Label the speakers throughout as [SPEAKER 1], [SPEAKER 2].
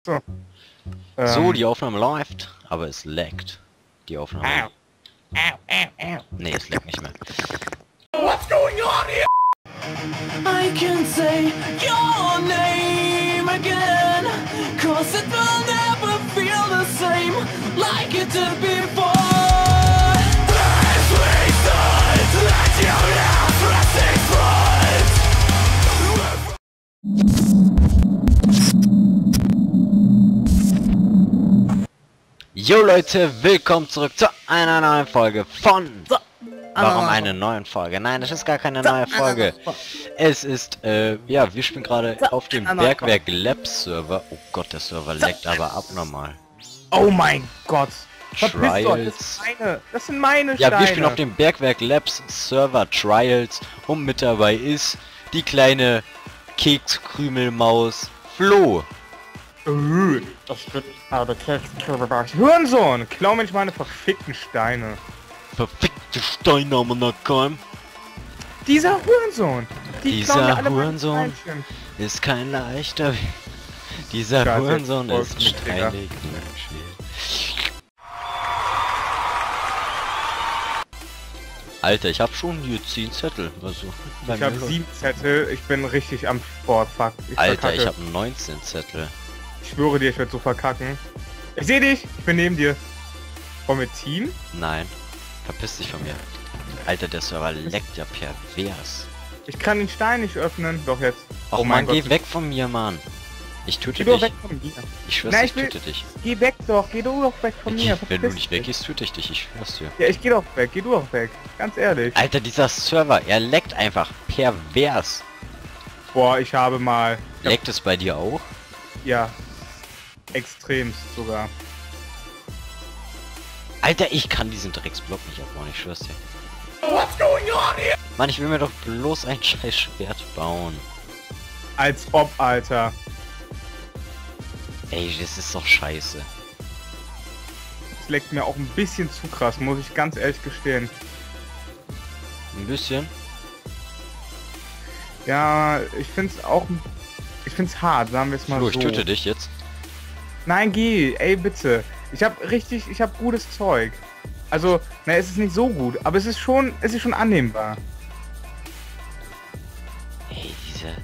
[SPEAKER 1] So.
[SPEAKER 2] So, die Aufnahme läuft, aber es laggt. Die Aufnahme. Nee, es laggt nicht mehr.
[SPEAKER 1] What's going on here?
[SPEAKER 3] I can say your name again, 'cause it will never feel the same like it did before. As we stood, let you now pressing
[SPEAKER 2] Jo Leute, willkommen zurück zu einer neuen Folge von... Warum eine neue Folge? Nein, das ist gar keine neue Folge. Es ist, ja, wir spielen gerade auf dem Bergwerk Labs Server. Oh Gott, der Server leckt aber abnormal.
[SPEAKER 1] Oh mein Gott.
[SPEAKER 2] Trials.
[SPEAKER 1] Das sind meine
[SPEAKER 2] Ja,
[SPEAKER 1] Steine.
[SPEAKER 2] wir spielen auf dem Bergwerk Labs Server Trials und mit dabei ist die kleine Kekskrümelmaus Flo.
[SPEAKER 1] Das wird aber Hurensohn! Klau mir nicht meine verfickten Steine.
[SPEAKER 2] Verfickte Steine am Nacken.
[SPEAKER 1] Dieser Hurensohn! Die klauen mir
[SPEAKER 2] Dieser
[SPEAKER 1] alle meine
[SPEAKER 2] Hurensohn
[SPEAKER 1] Steinchen.
[SPEAKER 2] ist kein leichter... Dieser
[SPEAKER 1] Scheiße,
[SPEAKER 2] Hurensohn
[SPEAKER 1] jetzt
[SPEAKER 2] ist mit
[SPEAKER 1] Digga.
[SPEAKER 2] einigen schwer. Alter, ich hab schon hier 10 Zettel. Also,
[SPEAKER 1] Ich habe 7 Zettel, ich bin richtig am Sport, fuck.
[SPEAKER 2] Alter, ich hab 19 Zettel.
[SPEAKER 1] Ich schwöre dir, ich werde so verkacken. Ich sehe dich! Ich bin neben dir. Wollen wir Team?
[SPEAKER 2] Nein, verpiss dich von mir. Alter, der Server leckt ja pervers.
[SPEAKER 1] Ich kann den Stein nicht öffnen. Doch jetzt.
[SPEAKER 2] Och Mann, geh weg von mir, Mann. Ich töte
[SPEAKER 1] Geh doch
[SPEAKER 2] dich.
[SPEAKER 1] weg von mir.
[SPEAKER 2] Ich schwör's,
[SPEAKER 1] Nein,
[SPEAKER 2] ich
[SPEAKER 1] ich will-
[SPEAKER 2] töte dich.
[SPEAKER 1] Geh weg doch, geh du doch weg von mir.
[SPEAKER 2] Wenn du
[SPEAKER 1] Verpiss
[SPEAKER 2] nicht
[SPEAKER 1] dich.
[SPEAKER 2] weggehst, töte ich dich. Ich schwör's dir.
[SPEAKER 1] Ja, ich geh doch weg, geh du doch weg. Ganz ehrlich.
[SPEAKER 2] Alter, dieser Server, er leckt einfach pervers.
[SPEAKER 1] Boah, ich habe mal...
[SPEAKER 2] Leckt es bei dir auch?
[SPEAKER 1] Ja. Extremst sogar.
[SPEAKER 2] Alter, ich kann diesen Drecksblock nicht aufbauen, ich schwör's dir. What's going on here? Mann, ich will mir doch bloß ein scheiß Schwert bauen.
[SPEAKER 1] Als ob, Alter.
[SPEAKER 2] Ey, das ist doch scheiße.
[SPEAKER 1] Das leckt mir auch ein bisschen zu krass, muss ich ganz ehrlich gestehen.
[SPEAKER 2] Ein bisschen.
[SPEAKER 1] Ja, ich find's auch... Ich find's hart, sagen wir es mal
[SPEAKER 2] Flo,
[SPEAKER 1] so.
[SPEAKER 2] ich töte dich jetzt.
[SPEAKER 1] Nein, geh, ey, bitte. Ich hab gutes Zeug. Also, na, es ist nicht so gut, aber es ist schon annehmbar.
[SPEAKER 2] Ey, diese...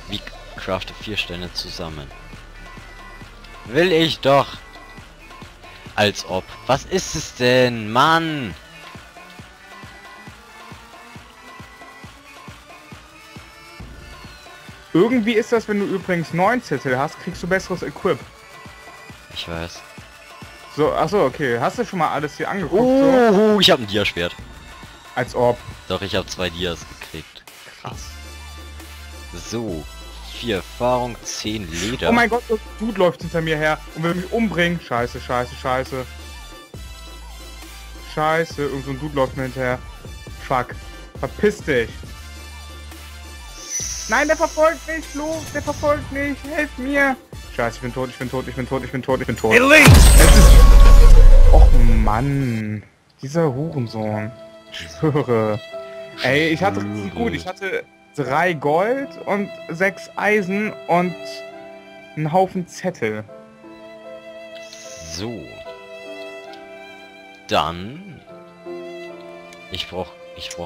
[SPEAKER 2] Wie crafte 4 Steine zusammen? Will ich doch. Als ob. Was ist es denn, Mann?
[SPEAKER 1] Irgendwie ist das, wenn du übrigens 9 Zettel hast, kriegst du besseres Equip.
[SPEAKER 2] Ich weiß.
[SPEAKER 1] So, achso, okay. Hast du schon mal alles hier angeguckt? So?
[SPEAKER 2] Oh, ich habe ein Dia-Schwert.
[SPEAKER 1] Als ob.
[SPEAKER 2] Doch, ich habe 2 Dias gekriegt.
[SPEAKER 1] Krass.
[SPEAKER 2] So. 4 Erfahrung, 10 Leder.
[SPEAKER 1] Oh mein Gott, das Dude läuft hinter mir her und will mich umbringen. Scheiße, scheiße, scheiße. Scheiße, irgend so ein Dude läuft mir hinterher. Fuck. Verpiss dich. Nein, der verfolgt mich, Flo. Der verfolgt mich. Helf mir. Scheiße, ich bin tot, ich bin tot, ich bin tot, ich bin tot, ich bin tot. Es ist... Och Mann. Dieser Hurensohn. Ich schwöre. Ey, ich hatte richtig gut. Ich hatte 3 Gold und 6 Eisen und einen Haufen Zettel.
[SPEAKER 2] So. Dann... Ich brauch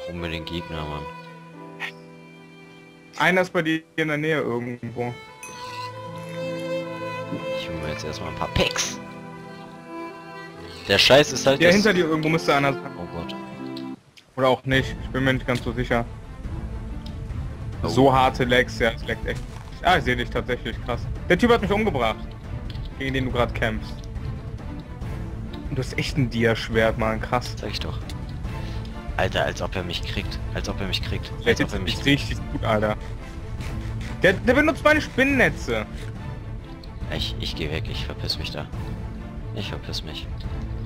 [SPEAKER 2] unbedingt Gegner, Mann.
[SPEAKER 1] Einer ist bei dir in der Nähe irgendwo.
[SPEAKER 2] Ich hole mir jetzt erstmal ein paar Picks. Der Scheiß ist halt...
[SPEAKER 1] Der
[SPEAKER 2] das-
[SPEAKER 1] hinter dir irgendwo müsste einer sein.
[SPEAKER 2] Oh Gott.
[SPEAKER 1] Oder auch nicht. Ich bin mir nicht ganz so sicher.
[SPEAKER 2] Oh.
[SPEAKER 1] So harte Lags, ja, es leckt echt. Ah, ich sehe dich tatsächlich, krass. Der Typ hat mich umgebracht. Gegen den du gerade kämpfst. Und du hast echt ein Dia-Schwert, Mann, krass.
[SPEAKER 2] Sag ich doch. Alter, als ob er mich kriegt. Als ob er mich kriegt.
[SPEAKER 1] Der
[SPEAKER 2] Als
[SPEAKER 1] ist
[SPEAKER 2] ob er mich
[SPEAKER 1] jetzt richtig gut, Alter. Der benutzt meine Spinnennetze.
[SPEAKER 2] Ich geh weg, ich verpiss mich da. Ich verpiss mich.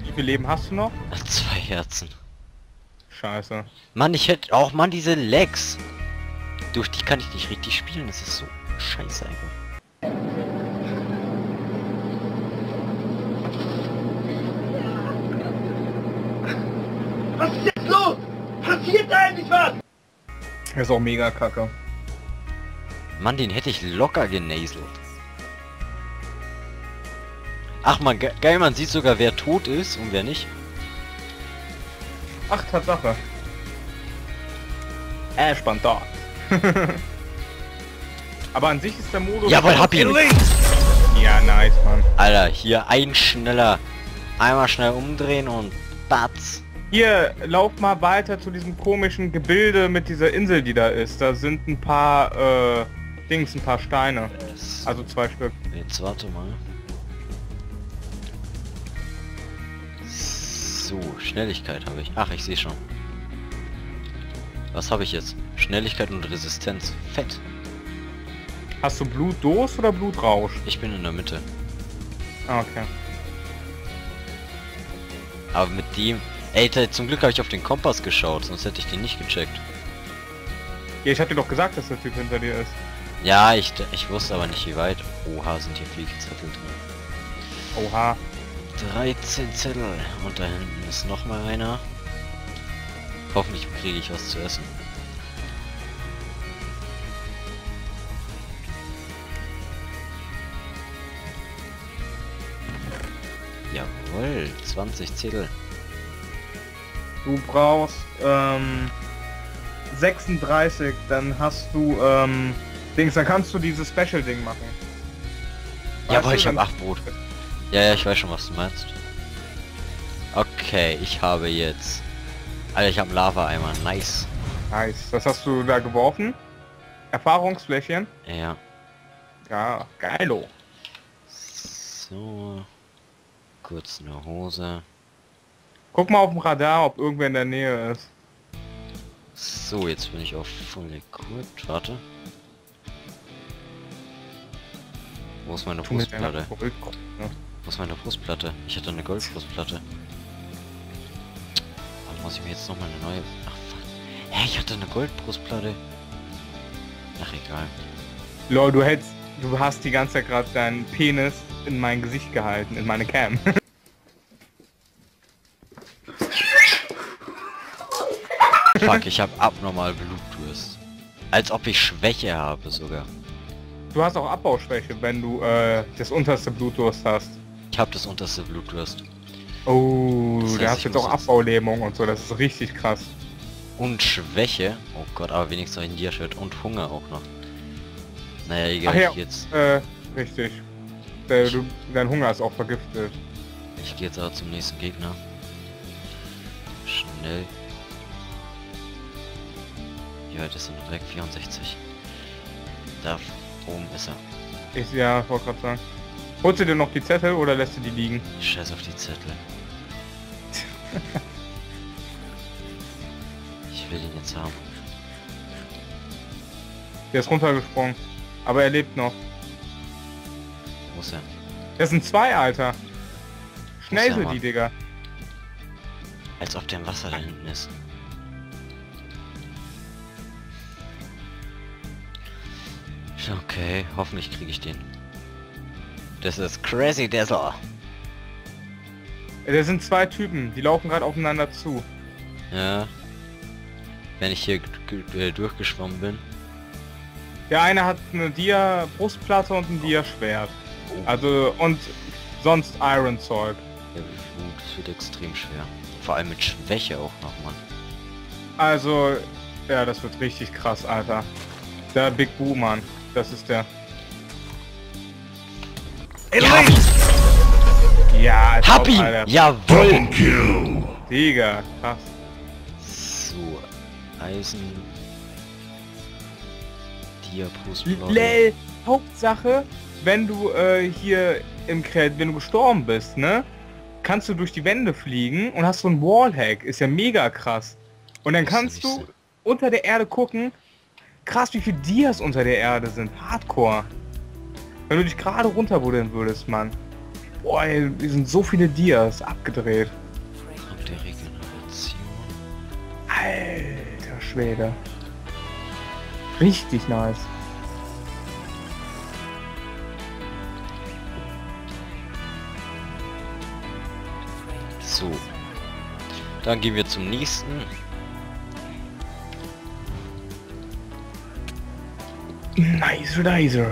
[SPEAKER 1] Wie viel Leben hast du noch?
[SPEAKER 2] 2 Herzen.
[SPEAKER 1] Scheiße.
[SPEAKER 2] Mann, ich hätte auch, Mann, diese Lags. Durch die kann ich nicht richtig spielen, das ist so scheiße einfach.
[SPEAKER 3] Was ist jetzt los? Passiert da eigentlich was?
[SPEAKER 1] Der ist auch mega kacke.
[SPEAKER 2] Mann, den hätte ich locker genaselt. Ach man, geil, man sieht sogar, wer tot ist und wer nicht.
[SPEAKER 1] Ach, Tatsache. Spannend da. Aber an sich ist der Modus...
[SPEAKER 2] Jawohl, hab ihn!
[SPEAKER 1] Ja, nice, Mann.
[SPEAKER 2] Alter, hier ein schneller. Einmal schnell umdrehen und batz.
[SPEAKER 1] Hier, lauf mal weiter zu diesem komischen Gebilde mit dieser Insel, die da ist. Da sind ein paar, ein paar Steine. Also 2 Stück.
[SPEAKER 2] Jetzt warte mal. So, Schnelligkeit habe ich. Ach, ich sehe schon. Was habe ich jetzt? Schnelligkeit und Resistenz. Fett.
[SPEAKER 1] Hast du Blutdurst oder Blutrausch?
[SPEAKER 2] Ich bin in der Mitte.
[SPEAKER 1] Ah, okay.
[SPEAKER 2] Aber mit dem... Ey, zum Glück habe ich auf den Kompass geschaut, sonst hätte ich den nicht gecheckt.
[SPEAKER 1] Ja, ich hab dir doch gesagt, dass der Typ hinter dir ist.
[SPEAKER 2] Ja, ich wusste aber nicht wie weit. Oha, sind hier viele Zettel drin.
[SPEAKER 1] Oha.
[SPEAKER 2] 13 Zettel. Und da hinten ist noch mal einer. Hoffentlich kriege ich was zu essen. Jawohl, 20 Zettel.
[SPEAKER 1] Du brauchst 36, dann hast du Dings, dann kannst du dieses Special-Ding machen.
[SPEAKER 2] Jawohl, ich habe 8 Brot. Ja, ich weiß schon, was du meinst. Okay, ich habe jetzt... Alter, ich habe Lava-Eimer, nice.
[SPEAKER 1] Nice. Was hast du da geworfen? Erfahrungsfläschchen?
[SPEAKER 2] Ja.
[SPEAKER 1] Ja, geilo.
[SPEAKER 2] So. Kurz eine Hose.
[SPEAKER 1] Guck mal auf dem Radar, ob irgendwer in der Nähe ist.
[SPEAKER 2] So, jetzt bin ich auf Full Equipped. Warte. Wo ist meine Brustplatte? Wo ist meine Brustplatte? Ich hatte eine Goldbrustplatte. Warum muss ich mir jetzt noch mal eine neue... Ach, fuck. Hä, ich hatte eine Goldbrustplatte. Ach, egal.
[SPEAKER 1] Lol, du hast die ganze Zeit gerade deinen Penis in mein Gesicht gehalten, in meine Cam.
[SPEAKER 2] Fuck, ich habe abnormal Blutdurst. Als ob ich Schwäche habe sogar.
[SPEAKER 1] Du hast auch Abbauschwäche, wenn du das unterste Blutdurst hast.
[SPEAKER 2] Ich habe das unterste Blutdurst.
[SPEAKER 1] Oh,
[SPEAKER 2] Das heißt,
[SPEAKER 1] du hast jetzt auch Abbaulähmung und so, das ist richtig krass.
[SPEAKER 2] Und Schwäche. Oh Gott, aber wenigstens ein Dia-Shirt und Hunger auch noch. Naja, egal,
[SPEAKER 1] Ach ja,
[SPEAKER 2] jetzt.
[SPEAKER 1] richtig. Dein Hunger ist auch vergiftet.
[SPEAKER 2] Ich gehe jetzt aber zum nächsten Gegner. Schnell. Ja, das sind weg 64. Da oben ist er.
[SPEAKER 1] Ja, wollte gerade sagen. Holst du dir noch die Zettel oder lässt du die liegen?
[SPEAKER 2] Scheiß auf die Zettel. Ich will ihn jetzt haben.
[SPEAKER 1] Der ist runtergesprungen. Aber er lebt noch.
[SPEAKER 2] Wo ist er?
[SPEAKER 1] Das sind 2, Alter. Schnell
[SPEAKER 2] Wo ist er,
[SPEAKER 1] sind die,
[SPEAKER 2] Mann?
[SPEAKER 1] Digga.
[SPEAKER 2] Als ob der im Wasser da hinten ist. Okay, hoffentlich kriege ich den. Das ist Crazy Dazzle.
[SPEAKER 1] Das sind 2 Typen, die laufen gerade aufeinander zu.
[SPEAKER 2] Ja. Wenn ich hier durchgeschwommen bin.
[SPEAKER 1] Der eine hat eine Dia-Brustplatte und ein Dia-Schwert.
[SPEAKER 2] Oh.
[SPEAKER 1] Also, und sonst Iron-Zeug.
[SPEAKER 2] Ja, das wird extrem schwer. Vor allem mit Schwäche auch nochmal.
[SPEAKER 1] Also, ja, das wird richtig krass, Alter. Der Big Boo, Mann. Das ist der.
[SPEAKER 2] Ja,
[SPEAKER 1] Ja, als
[SPEAKER 2] hab
[SPEAKER 1] ob,
[SPEAKER 2] ihn!
[SPEAKER 1] Alter.
[SPEAKER 2] Jawohl!
[SPEAKER 1] Digga, krass.
[SPEAKER 2] So, Eisen. Dia-Brustplatte.
[SPEAKER 1] Lel, Hauptsache, wenn du hier wenn du gestorben bist, ne? Kannst du durch die Wände fliegen und hast so ein Wallhack. Ist ja mega krass. Und dann
[SPEAKER 2] Das ist
[SPEAKER 1] kannst
[SPEAKER 2] nicht
[SPEAKER 1] du
[SPEAKER 2] so.
[SPEAKER 1] unter der Erde gucken. Krass, wie viele Dias unter der Erde sind. Hardcore. Wenn du dich gerade runterbuddeln würdest, Mann. Boah, ey, die sind so viele Dias. Abgedreht.
[SPEAKER 2] Trank der Regeneration.
[SPEAKER 1] Alter Schwede. Richtig nice.
[SPEAKER 2] So. Dann gehen wir zum nächsten.
[SPEAKER 1] Nicer.